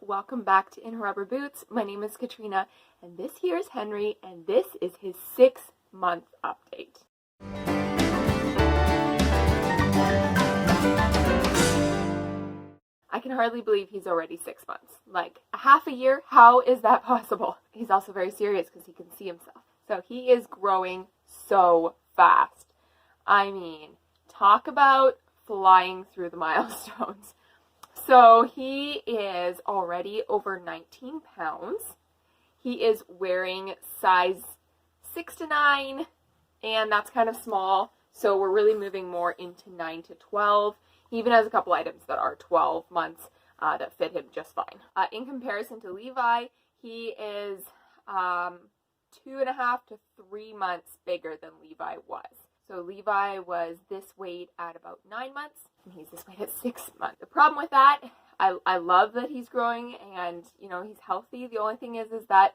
welcome back to In Her Rubber Boots. My name is Katrina, and this here is Henry, and this is his 6-month update. I can hardly believe he's already 6 months. Like, a half a year? How is that possible? He's also very serious because he can see himself. So he is growing so fast. I mean, talk about flying through the milestones. So he is already over 19 pounds. He is wearing size 6 to 9, and that's kind of small. So we're really moving more into 9 to 12. He even has a couple items that are 12 months that fit him just fine. In comparison to Levi, he is 2.5 to 3 months bigger than Levi was. So Levi was this weight at about 9 months, and he's this weight at 6 months. The problem with that, I love that he's growing and, you know, he's healthy. The only thing is that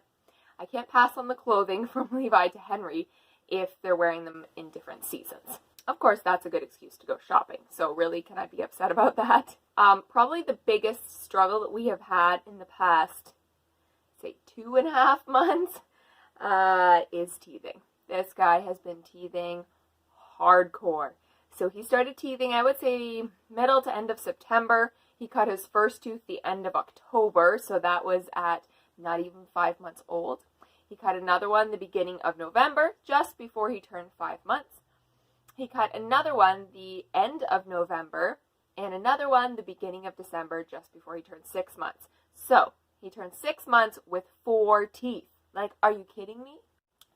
I can't pass on the clothing from Levi to Henry if they're wearing them in different seasons. Of course, that's a good excuse to go shopping. So really, can I be upset about that? Probably the biggest struggle that we have had in the past, say, 2.5 months is teething. This guy has been teething hardcore. So he started teething, I would say, middle to end of September. He cut his first tooth the end of October, so that was at not even 5 months old. He cut another one the beginning of November, just before he turned 5 months. He cut another one the end of November, and another one the beginning of December, just before he turned 6 months. So, he turned 6 months with 4 teeth. Like, are you kidding me?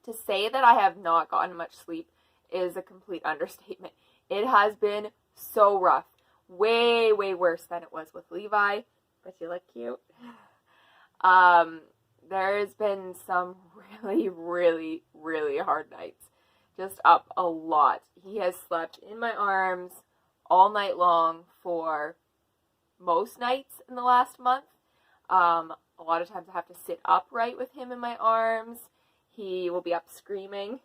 To say that I have not gotten much sleep is a complete understatement. It has been so rough. Way, way worse than it was with Levi. But you look cute. There's been some really, really, really hard nights. Just up a lot. He has slept in my arms all night long for most nights in the last month. A lot of times I have to sit upright with him in my arms. He will be up screaming.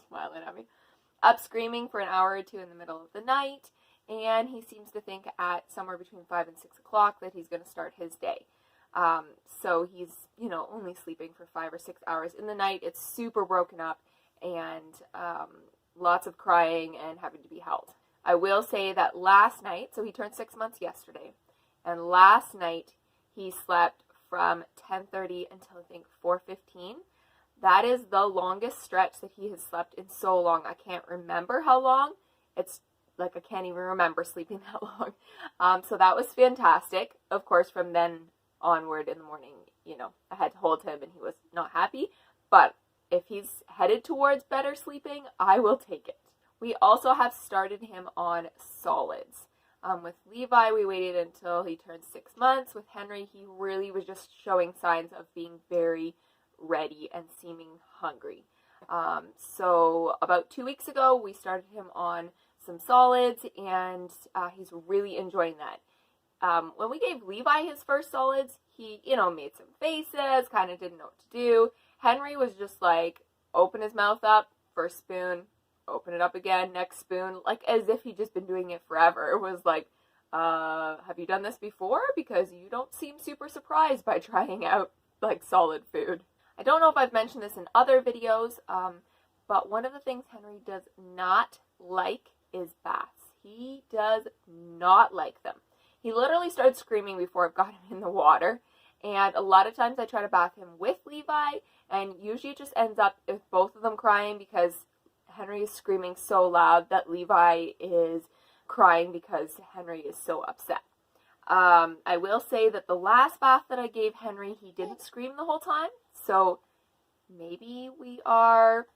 Smiling at me. Up screaming for an hour or two in the middle of the night. And he seems to think at somewhere between 5 and 6 o'clock that he's going to start his day. So he's, you know, only sleeping for 5 or 6 hours in the night. It's super broken up and lots of crying and having to be held. I will say that last night, so he turned 6 months yesterday, and last night he slept from 10:30 until I think 4:15. That is the longest stretch that he has slept in so long. I can't remember how long. It's like I can't even remember sleeping that long. So that was fantastic. Of course, from then onward in the morning, you know, I had to hold him and he was not happy. But if he's headed towards better sleeping, I will take it. We also have started him on solids. With Levi, we waited until he turned 6 months. With Henry, he really was just showing signs of being very ready and seeming hungry. So about 2 weeks ago, we started him on some solids, and he's really enjoying that. When we gave Levi his first solids, he, you know, made some faces, kind of didn't know what to do. Henry was just like, open his mouth up, first spoon, open it up again, next spoon, like as if he'd just been doing it forever. It was like, have you done this before? Because you don't seem super surprised by trying out like solid food. I don't know if I've mentioned this in other videos, but one of the things Henry does not like is baths. He does not like them. He literally started screaming before I've got him in the water, and a lot of times I try to bath him with Levi, and usually it just ends up with both of them crying because Henry is screaming so loud that Levi is crying because Henry is so upset. I will say that the last bath that I gave Henry, he didn't scream the whole time, so maybe we are,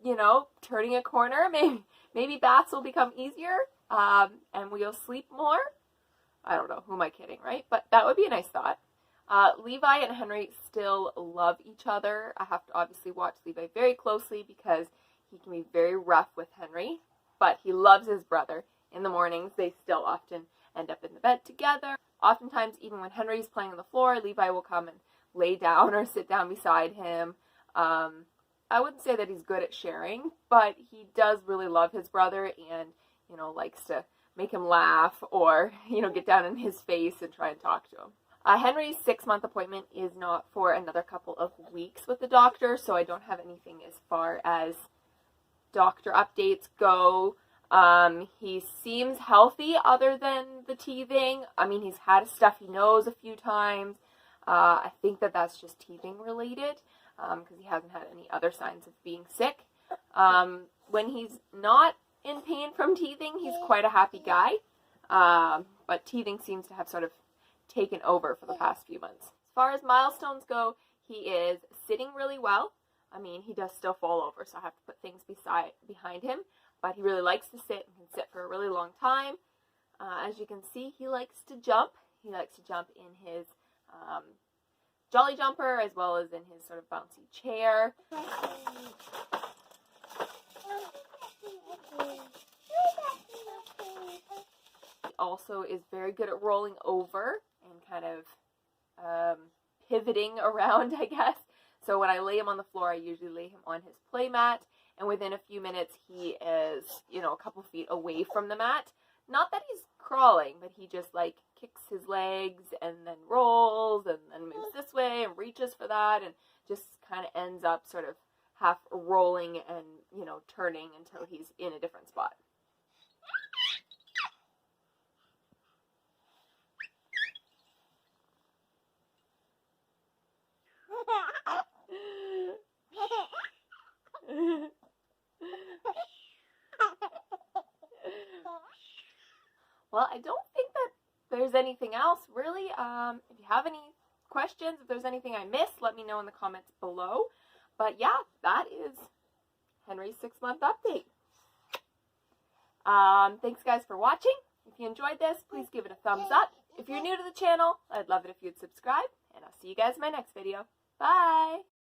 you know, turning a corner. Maybe baths will become easier, and we'll sleep more. I don't know, who am I kidding, right? But that would be a nice thought. Levi and Henry still love each other. I have to obviously watch Levi very closely because he can be very rough with Henry, but he loves his brother. In the mornings, they still often end up in the bed together. Oftentimes, even when Henry's playing on the floor, Levi will come and lay down or sit down beside him. I wouldn't say that he's good at sharing, but he does really love his brother and, you know, likes to make him laugh or, you know, get down in his face and try and talk to him. Henry's 6-month appointment is not for another couple of weeks with the doctor, so I don't have anything as far as doctor updates go. He seems healthy other than the teething. I mean, he's had a stuffy nose a few times. I think that that's just teething related, because he hasn't had any other signs of being sick. When he's not in pain from teething, he's quite a happy guy, but teething seems to have sort of taken over for the past few months. As far as milestones go, he is sitting really well. I mean, he does still fall over, so I have to put things behind him, but he really likes to sit and can sit for a really long time. As you can see, he likes to jump. He likes to jump in his jolly jumper as well as in his sort of bouncy chair. He also is very good at rolling over and kind of pivoting around, I guess. So when I lay him on the floor, I usually lay him on his play mat, and within a few minutes he is, you know, a couple feet away from the mat. Not that he's crawling, but he just like kicks his legs and then rolls and then moves this way and reaches for that and just kind of ends up sort of half rolling and, you know, turning until he's in a different spot. Well, I don't think that there's anything else, really. If you have any questions, if there's anything I missed, let me know in the comments below. But yeah, that is Henry's 6-month update. Thanks, guys, for watching. If you enjoyed this, please give it a thumbs up. If you're new to the channel, I'd love it if you'd subscribe, and I'll see you guys in my next video. Bye!